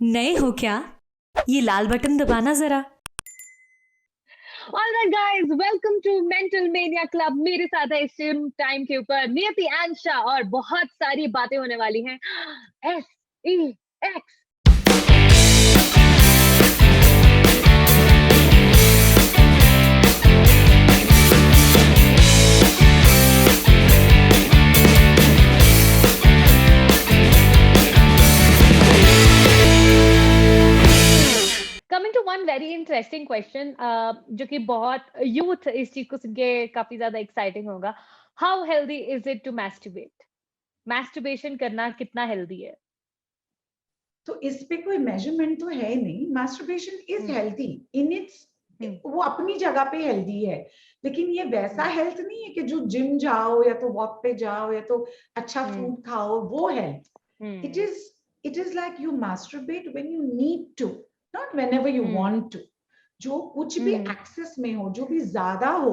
नए हो क्या? ये लाल बटन दबाना जरा। Alright guys, welcome to mental mania club. मेरे साथ है इस टाइम के ऊपर नियति आंशा और बहुत सारी बातें होने वाली हैं। SEX। Coming to one very interesting question, जो कि बहुत यूथ इस चीज को सुन के काफी ज्यादा एक्साइटिंग होगा। How healthy is it to masturbate? Masturbation करना कितना हेल्दी है? तो इस पे कोई मेजरमेंट तो है नहीं। Masturbation is healthy in its, वो अपनी जगह पे हेल्दी है, लेकिन ये वैसा हेल्थ नहीं है कि जो जिम जाओ या तो वॉक पे जाओ या तो अच्छा फूड खाओ वो health. It is like you masturbate when you need to, not whenever you want to. जो कुछ भी एक्सेस में हो, जो भी ज्यादा हो,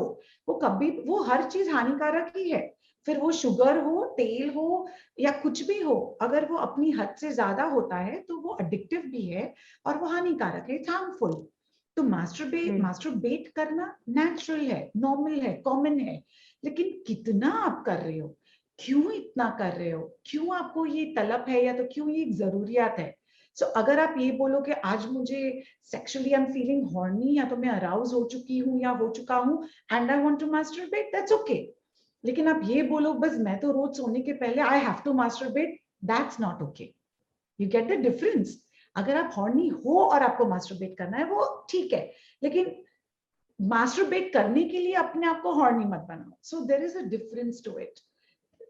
वो कभी, वो हर चीज हानिकारक ही है। फिर वो शुगर हो, तेल हो या कुछ भी हो, अगर वो अपनी हद से ज्यादा होता है तो वो अडिक्टिव भी है और वो हानिकारक है, हार्मफुल। तो मास्टरबेट करना नेचुरल है, नॉर्मल है, कॉमन है, लेकिन कितना आप कर रहे हो, क्यों इतना कर रहे हो, क्यों आपको ये तलब है या तो क्यों ये एक जरूरियात है। सो अगर आप ये बोलो कि आज मुझे sexually I am feeling horny, या तो मैं अराउज हो चुकी हूँ या हो चुका हूँ and I want to masturbate, that's okay. लेकिन आप ये बोलो बस मैं तो रोज सोने के पहले I have to masturbate, that's not okay. You get the difference? अगर आप हॉर्नी हो और आपको मास्टरबेट करना है वो ठीक है, लेकिन मास्टरबेट करने के लिए अपने आप को हॉर्नी मत बनाओ। So there is a difference to it.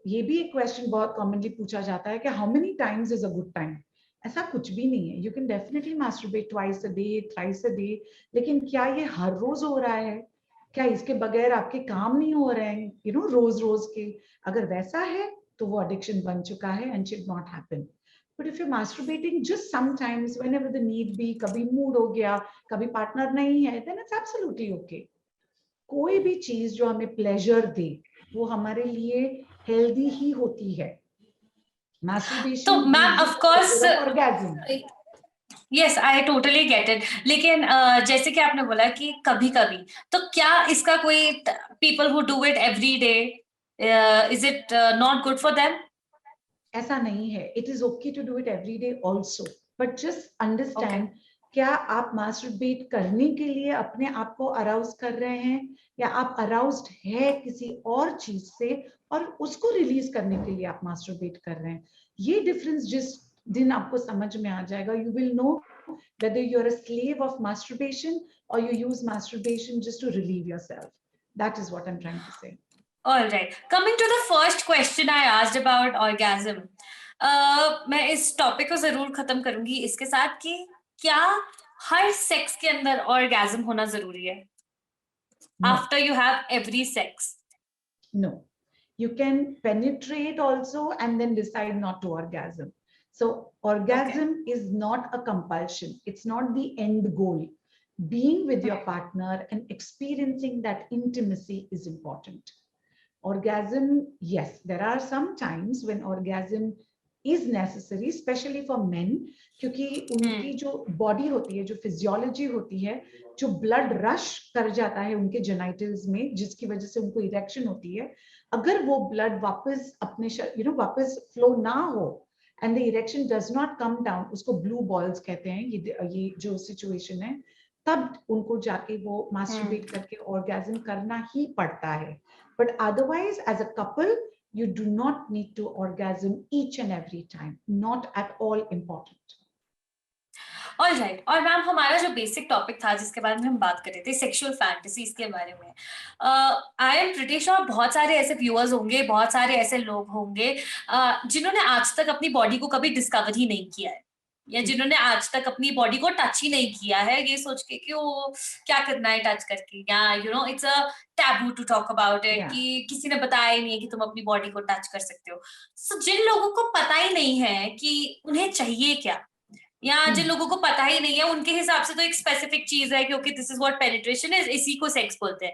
ये भी एक क्वेश्चन बहुत कॉमनली पूछा जाता है कि how many times is a good time. ऐसा कुछ भी नहीं है। You can definitely masturbate twice a day, thrice a day, लेकिन क्या ये हर रोज हो रहा है? क्या इसके बगैर आपके काम नहीं हो रहे हैं, रोज रोज के? अगर वैसा है तो वो एडिक्शन बन चुका है and should not happen. But if you masturbating just sometimes whenever the need be, कभी मूड हो गया, कभी पार्टनर नहीं है, then it's absolutely okay। कोई भी चीज जो हमें प्लेजर दे वो हमारे लिए हेल्दी ही होती है। तो masturbation ma'am gives you of the course, pleasure of orgasm। Yes I totally get it, लेकिन जैसे कि आपने बोला कि कभी कभी, तो क्या इसका कोई, people who do it every day, is it not good for them? ऐसा नहीं है। It is okay to do it every day also, but just okay. Understand, क्या आप मास्टरबेट करने के लिए अपने आप को अराउज कर रहे हैं, या आप अराउज्ड है किसी और चीज से और उसको रिलीज करने के लिए आप मास्टरबेट कर रहे हैं। ये डिफरेंस जिस दिन आपको समझ में आ जाएगा, you will know whether you're a slave of masturbation or you use masturbation just to relieve yourself. That is what I'm trying to say. All right. Coming to the first question I asked about orgasm, मैं इस topic को जरूर खत्म करूंगी इसके साथ कि क्या हर सेक्स के अंदर ऑर्गेज्म होना जरूरी है? No, after you have every sex? no. You can penetrate also and then decide not to orgasm. So okay. orgasm is not a compulsion. It's not the end goal. Being with your partner and experiencing that intimacy is important. Orgasm, yes, there are some times when orgasm is necessary, especially for men, क्योंकि उनकी जो body होती है, जो physiology होती है, जो blood rush कर जाता है उनके जेनाइटल्स में, जिसकी वजह से उनको इरेक्शन होती है, अगर वो ब्लड वापस अपने वापस फ्लो ना हो and the erection does not come down, उसको ब्लू बॉल्स कहते हैं, ये जो सिचुएशन है, तब उनको जाके वो मास्टरबेट करके ऑर्गेज्म करना ही पड़ता है। But otherwise, as a couple, you do not need to orgasm each and every time. Not at all important. All right. और मैम, हमारा जो बेसिक टॉपिक था जिसके बारे में हम बात कर रहे थे, सेक्सुअल फैंटेसीज के बारे में, आई एम प्रिटी श्योर बहुत सारे ऐसे व्यूअर्स होंगे, बहुत सारे ऐसे लोग होंगे जिन्होंने आज तक अपनी बॉडी को कभी डिस्कवर ही नहीं किया है, या जिन्होंने आज तक अपनी बॉडी को टच ही नहीं किया है, ये सोच के कि वो क्या करना है टच करके, या it's a taboo to talk about it, Yeah. कि किसी ने बताया ही नहीं है कि तुम अपनी बॉडी को टच कर सकते हो। सो जिन लोगों को पता ही नहीं है कि उन्हें चाहिए क्या, या जिन लोगों को पता ही नहीं है, उनके हिसाब से तो एक स्पेसिफिक चीज है, क्योंकि this is what penetration is, इसी को सेक्स बोलते हैं।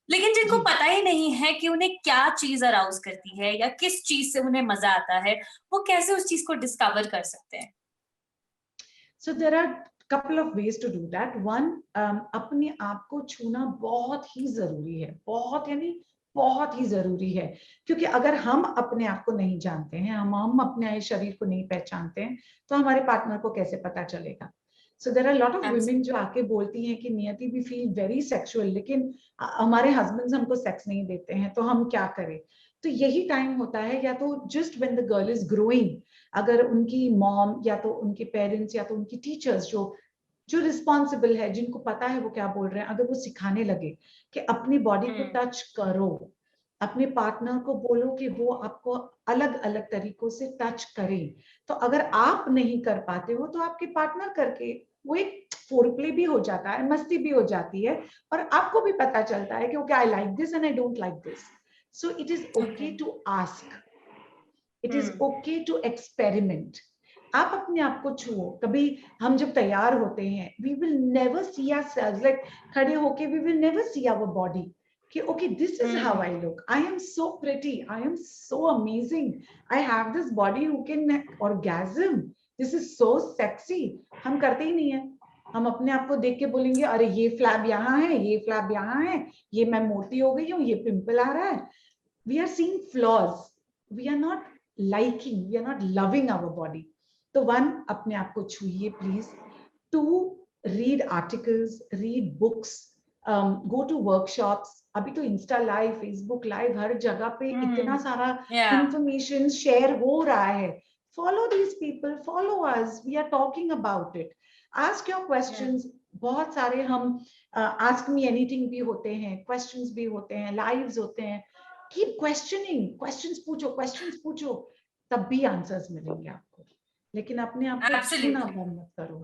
लेकिन जिनको जी। पता ही नहीं है कि उन्हें क्या चीज अराउज करती है या किस चीज से उन्हें मजा आता है, वो कैसे उस चीज को डिस्कवर कर सकते हैं? So there are couple of ways to do that. One, अपने आप को छूना बहुत ही जरूरी है, बहुत यानी बहुत ही जरूरी है, क्योंकि अगर हम अपने आप को नहीं जानते हैं, हम अपने शरीर को नहीं पहचानते हैं, तो हमारे पार्टनर को कैसे पता चलेगा? So there are a lot of women जो आके बोलती हैं कि नियति we feel very sexual, लेकिन हमारे हस्बैंड्स हमको सेक्स नहीं देते हैं, तो हम क्या करें? तो यही टाइम होता है, या तो just when the girl is growing, अगर उनकी मॉम या तो उनके पेरेंट्स या तो उनकी टीचर्स जो रिस्पॉन्सिबल है, जिनको पता है वो क्या बोल रहे हैं, अगर वो सिखाने लगे कि अपनी बॉडी को टच करो, अपने पार्टनर को बोलो कि वो आपको अलग अलग तरीकों से टच करे, तो अगर आप नहीं कर पाते हो तो आपके पार्टनर करके वो एक फोरप्ले भी हो जाता है, मस्ती भी हो जाती है, और आपको भी पता चलता है कि okay I like this and I don't like this. So it is okay to ask, it is okay to experiment. आप अपने आप को छुओ. कभी हम जब तैयार होते हैं, we will never see ourselves like खड़े होके, we will never see our body कि okay this is how I look, I am so pretty, I am so amazing, I have this body who can orgasm, this is so sexy. हम करते ही नहीं है. हम अपने आप को देख के बोलेंगे अरे ये फ्लैब यहाँ है, ये फ्लैब यहाँ है, ये मैं मोटी हो गई हूँ, ये पिंपल आ रहा है. We are seeing flaws, we are not liking, we are not loving our body. तो one, अपने आप को छूइए please. Two, read articles, read books, go to workshops. अभी तो इंस्टा लाइव, फेसबुक लाइव, हर जगह पे इतना सारा इंफॉर्मेशन शेयर हो रहा है. Follow these people, follow us, we are talking about it. Ask your questions. बहुत सारे हम ask me anything भी होते हैं, questions भी होते हैं, lives होते हैं. Keep questioning, questions पूछो, तब भी आंसर्स मिलेंगे आपको. लेकिन अपने आप को छूना बंद मत करो.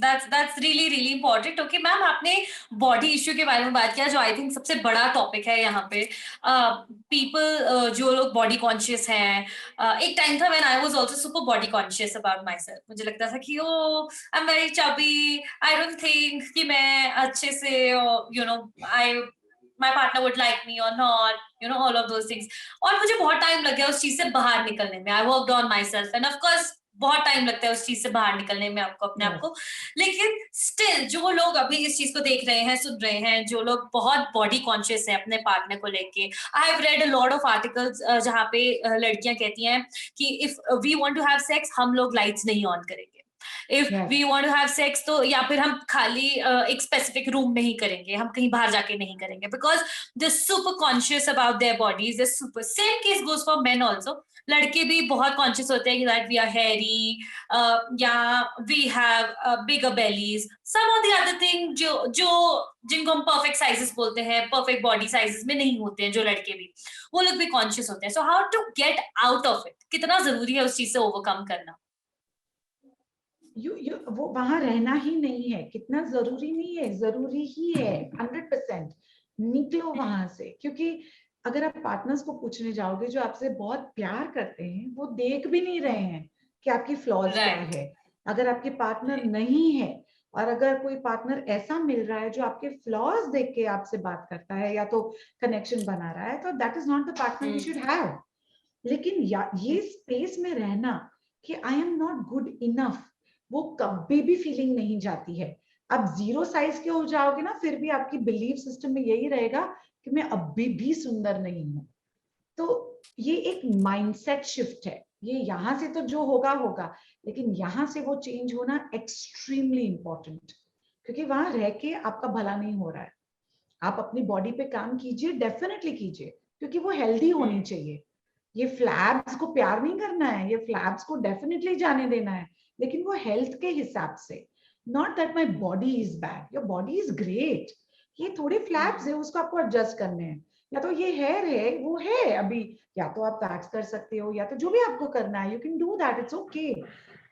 That's really important. Okay, ma'am, आपने बॉडी इश्यू के बारे में बात किया, जो आई थिंक सबसे बड़ा टॉपिक है यहाँ पे. पीपल जो लोग बॉडी कॉन्शियस हैं, एक टाइम था when I was also super body conscious about my self. मुझे लगता था कि I am very chubby, I don't think कि मैं अच्छे से you know my partner would like me or not, all of those things. और मुझे बहुत टाइम लग गया उस चीज से बाहर निकलने में. I worked on myself and of course बहुत टाइम लगता है उस चीज से बाहर निकलने में आपको अपने आप को. लेकिन स्टिल जो लोग अभी इस चीज को देख रहे हैं, सुन रहे हैं, जो लोग बहुत बॉडी कॉन्शियस है अपने पार्टनर को लेके, I have read a lot of articles जहाँ पे लड़कियां कहती हैं कि if we want to have sex, हम लोग लाइट्स नहीं ऑन करेंगे. If we want to have sex, तो या फिर हम खाली एक स्पेसिफिक रूम में ही करेंगे, हम कहीं बाहर जाके नहीं करेंगे, because they super conscious about their bodies. They super. Same case goes for main also. लड़के भी बहुत कॉन्शियस होते हैं कि दैट वी आर हेरी या we have bigger bellies, some of the other thing जो जिनको हम परफेक्ट साइजेस बोलते हैं, परफेक्ट बॉडी साइजेस में नहीं होते हैं जो लड़के भी, वो लोग भी कॉन्शियस होते हैं. So how to get out of it? कितना जरूरी है उस चीज से ओवरकम करना? वो वहां रहना ही नहीं है. कितना जरूरी नहीं है, जरूरी ही है. 100% निकलो वहां से. क्योंकि अगर आप पार्टनर्स को पूछने जाओगे जो आपसे बहुत प्यार करते हैं, वो देख भी नहीं रहे हैं कि आपकी फ्लॉज क्या है. अगर आपके पार्टनर नहीं है, और अगर कोई पार्टनर ऐसा मिल रहा है जो आपके फ्लॉज देख के आपसे बात करता है या तो कनेक्शन बना रहा है, तो that is not the partner you should have. लेकिन ये स्पेस में रहना कि I am not good enough, वो कभी भी फीलिंग नहीं जाती है. अब 0 साइज के हो जाओगे ना, फिर भी आपकी बिलीफ सिस्टम में यही रहेगा कि मैं अभी भी सुंदर नहीं हूं. तो ये एक माइंडसेट शिफ्ट है. ये यहां से तो जो होगा होगा, लेकिन यहां से वो चेंज होना एक्सट्रीमली इंपॉर्टेंट, क्योंकि वहां रह के आपका भला नहीं हो रहा है. आप अपनी बॉडी पे काम कीजिए, डेफिनेटली कीजिए, क्योंकि वो हेल्दी होनी चाहिए. ये फ्लैब्स को प्यार नहीं करना है, ये फ्लैब्स को डेफिनेटली जाने देना है, लेकिन वो हेल्थ के हिसाब से. Not that my body is bad, your body is great. ये थोड़े फ्लैप्स है, उसको आपको एडजस्ट करने हैं. या तो ये हेयर है, वो है अभी, या तो आप वैक्स कर सकते हो, या तो जो भी आपको करना है, you can do that, it's okay.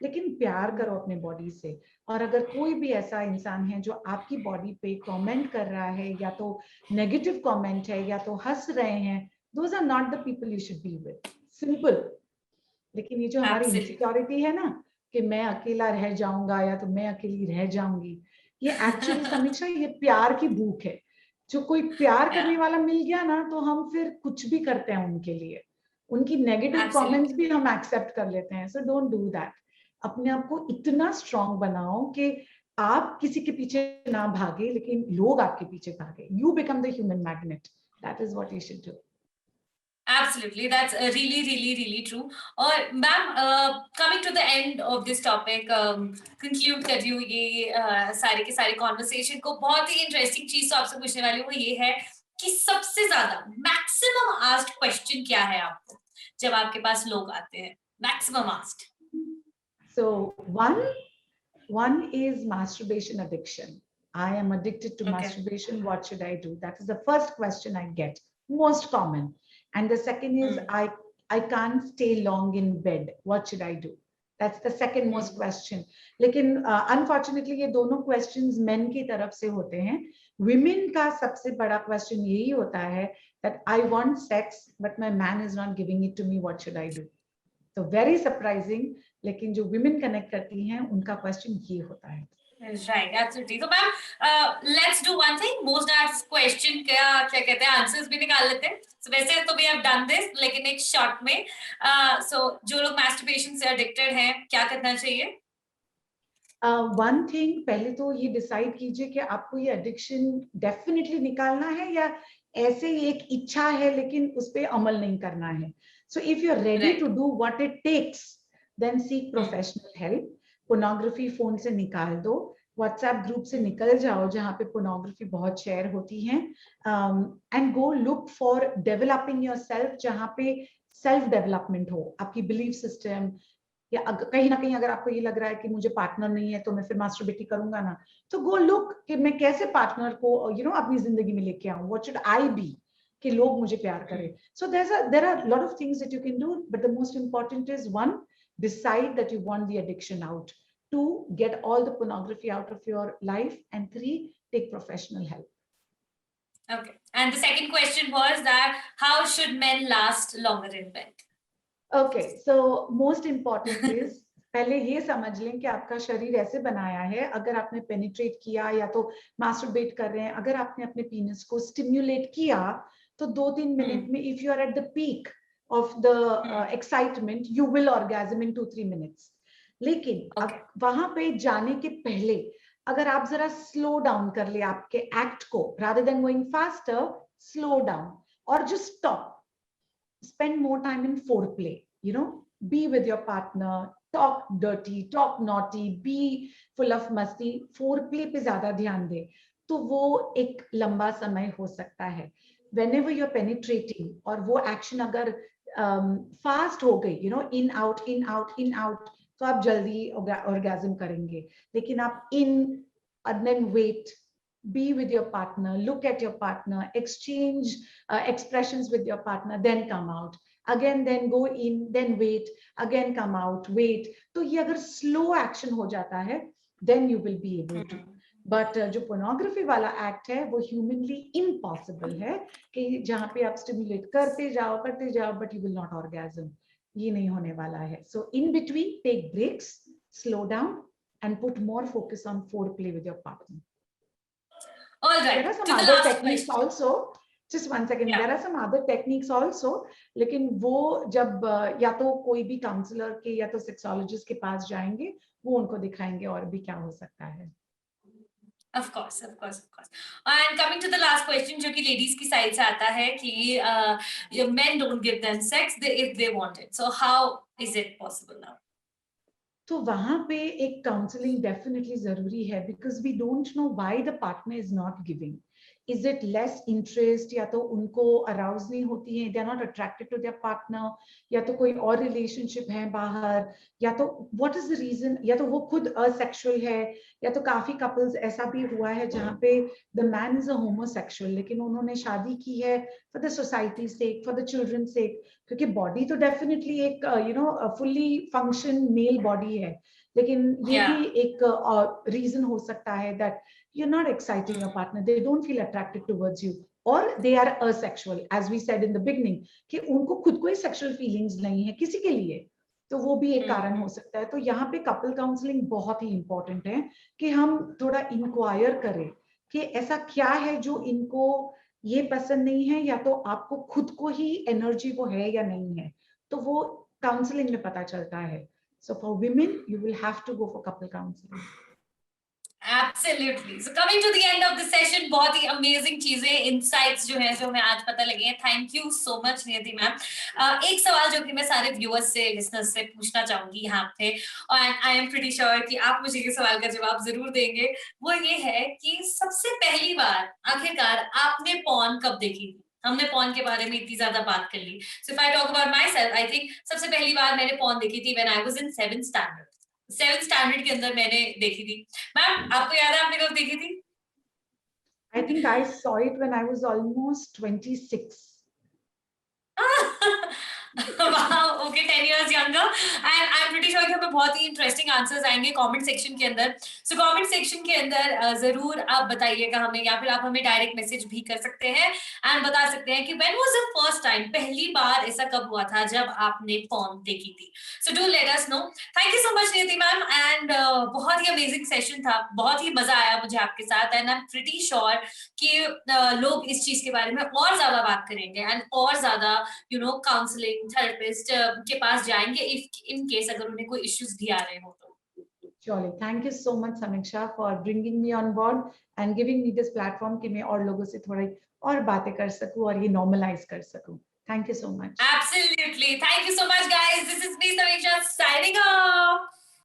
लेकिन प्यार करो अपने बॉडी से. और अगर कोई भी ऐसा इंसान है जो आपकी बॉडी पे कमेंट कर रहा है, या तो नेगेटिव कमेंट है, या तो हंस रहे हैं, those are not the people you should be with. Simple. लेकिन ये जो हमारी इनसिक्योरिटी है ना कि मैं अकेला रह जाऊंगा या तो मैं अकेली रह जाऊंगी, ये एक्चुअली समीक्षा, ये प्यार की भूख है. जो कोई प्यार करने वाला मिल गया ना, तो हम फिर कुछ भी करते हैं उनके लिए. उनकी नेगेटिव कमेंट्स भी हम एक्सेप्ट कर लेते हैं. So don't do that. अपने आप को इतना स्ट्रांग बनाओ कि आप किसी के पीछे ना भागे लेकिन लोग आपके पीछे भागे. You become the human magnet. That is what you should do. Absolutely, that's really, really, really true. और ma'am, coming to the end of this topic, conclude कर रही हूँ ये सारे के सारे conversation को. बहुत ही interesting चीज तो आपसे पूछने वाली हूँ, वो ये है कि सबसे ज्यादा maximum asked question क्या है आपको जब आपके पास लोग आते हैं? Maximum asked. So one is masturbation addiction. I am addicted to Okay. masturbation. What should I do? That is the first question I get, most common. And the second is I can't stay long in bed. What should I do? That's the second most question. लेकिन unfortunately ये दोनों questions men की तरफ से होते हैं. Women का सबसे बड़ा question यही होता है that I want sex but my man is not giving it to me. What should I do? So very surprising. लेकिन जो women connect करती हैं उनका question ये होता है. Right, absolutely. So ma'am, let's do one thing. Most asked question क्या कहते हैं, answers भी निकाल लेते हैं. So वैसे तो we have done this, लेकिन एक short में. So जो लोग masturbation से addicted हैं, क्या करना चाहिए? One thing, पहले तो ये decide कीजिए कि आपको ये addiction definitely निकालना है या ऐसे ही एक इच्छा है लेकिन उस पे अमल नहीं करना है. So if you're ready to do what it takes, then seek professional help. Pornography phone से निकाल दो, WhatsApp group से निकल जाओ जहाँ पे pornography बहुत share होती हैं, and go look for developing yourself जहाँ पे self development हो, आपकी belief system, या कहीं ना कहीं अगर आपको ये लग रहा है कि मुझे पार्टनर नहीं है तो मैं फिर मास्टरबेट करूंगा ना, तो गो लुक कि मैं कैसे पार्टनर को अपनी जिंदगी में लेके आऊं, व्हाट शुड आई बी कि लोग मुझे प्यार करें. So there are lot of things that you can do, but the most important is one, decide that you want the addiction out, 2, get all the pornography out of your life, and 3, take professional help. Okay, and the second question was that how should men last longer in bed? Okay, so most important is पहले ये समझ लें कि आपका शरीर ऐसे बनाया है, अगर आपने पेनिट्रेट किया या तो मास्टरबेट कर रहे हैं, अगर आपने अपने पीनस को स्टिम्युलेट किया तो 2-3 मिनट में, if you are at the peak of the excitement, you will orgasm in 2-3 minutes. लेकिन वहां पे जाने के पहले अगर आप जरा स्लो डाउन कर ले आपके एक्ट को, rather than going faster, slow down or just stop. Spend more time in foreplay, be with your partner, talk dirty, talk naughty, be full of masti. Foreplay पे ज्यादा ध्यान दे तो वो एक लंबा समय हो सकता है. Whenever you're penetrating और वो action अगर fast हो गई, in out in out in out, तो आप जल्दी orgasm करेंगे. लेकिन आप in and then wait, be with your partner, look at your partner, exchange expressions with your partner, then come out again, then go in, then wait, again come out, wait. तो ये अगर slow action हो जाता है, then you will be able to. But जो pornography वाला act है वो humanly impossible है कि जहाँ पे आप stimulate करते जाओ but you will not orgasm. ये नहीं होने वाला है. So in between, take breaks, slow down, and put more focus on foreplay with your partner. All right. There are some other techniques also. Just one second. Yeah. There are some other techniques also. लेकिन वो जब या तो कोई भी counsellor के या तो सेक्सोलॉजिस्ट के पास जाएंगे, वो उनको दिखाएंगे और भी क्या हो सकता है. Of course. And coming to the last question, जो कि ladies की side से आता है कि men don't give them sex if they want it. So how is it possible now? तो वहां पे एक काउंसलिंग डेफिनेटली जरूरी है, because we don't know why the partner is not giving. Is it less interest, या तो उनको arouse नहीं होती है, they are not attracted to their partner, या तो कोई और रिलेशनशिप है बाहर, या तो व्हाट इज द रीजन, या तो वो खुद असेक्सुअल है, या तो काफी कपल्स ऐसा भी हुआ है जहाँ पे the man is a homosexual लेकिन उन्होंने शादी की है for the society sake, for the children sake, क्योंकि बॉडी तो डेफिनेटली एक फुल्ली फंक्शन मेल बॉडी है, लेकिन ये भी एक रीजन हो सकता है that you're not exciting your partner, they don't feel attracted towards you, or they are asexual, as we said in the beginning कि उनको खुद कोई sexual feelings नहीं है किसी के लिए, तो वो भी एक कारण हो सकता है. तो यहाँ पे कपल काउंसलिंग बहुत ही इंपॉर्टेंट है कि हम थोड़ा इंक्वायर करें कि ऐसा क्या है जो इनको ये पसंद नहीं है, या तो आपको खुद को ही एनर्जी वो है या नहीं है, तो वो काउंसलिंग में पता चलता है. So for women, you will have to go for couple counseling. Absolutely. So coming to the end of the session, बहुत ही amazing चीजें, insights जो है जो हमें आज पता लगे हैं. Thank you so much नियति मैम. एक सवाल जो कि मैं सारे viewers से, listeners से पूछना चाहूंगी यहाँ पे, और I am pretty sure कि आप मुझे ये सवाल का जवाब जरूर देंगे. वो ये है कि सबसे पहली बार आखिरकार आपने पॉर्न कब देखी थी? हमने पॉर्न के बारे में इतनी ज्यादा बात कर ली. So if I talk about myself, I think सबसे पहली बार मैंने पॉर्न देखी थी when I was in 7th standard. 7th standard के अंदर मैंने देखी थी. मैम आपको याद है आपने कब देखी थी? I think I saw it when I was almost 26. Wow, okay, 10 years younger, and I'm pretty sure कि हमें बहुत ही इंटरेस्टिंग आंसर्स आएंगे कमेंट सेक्शन के अंदर. सो कमेंट सेक्शन के अंदर जरूर आप बताइएगा हमें, या फिर आप हमें डायरेक्ट मैसेज भी कर सकते हैं एंड बता सकते हैं कि when was the first time, पहली बार ऐसा कब हुआ था जब आपने पॉर्न देखी थी. So do let us know. Thank you so much नियति मैम, एंड बहुत ही अमेजिंग सेशन था, बहुत ही मजा आया मुझे आपके साथ, and I am pretty sure कि लोग इस चीज के बारे में और ज्यादा बात करेंगे एंड और ज्यादा काउंसलिंग थेरेपिस्ट के पास जाएंगे इफ इन केस अगर उन्हें कोई इश्यूज भी आ रहे हो तो. Surely. Thank you so much, Samiksha, for bringing me on board and giving me this platform कि मैं और लोगों से थोड़ी और बातें कर सकूं और ये normalize कर सकूं. Thank you so much. Absolutely. Thank you so much, guys. This is me, Samiksha, signing off.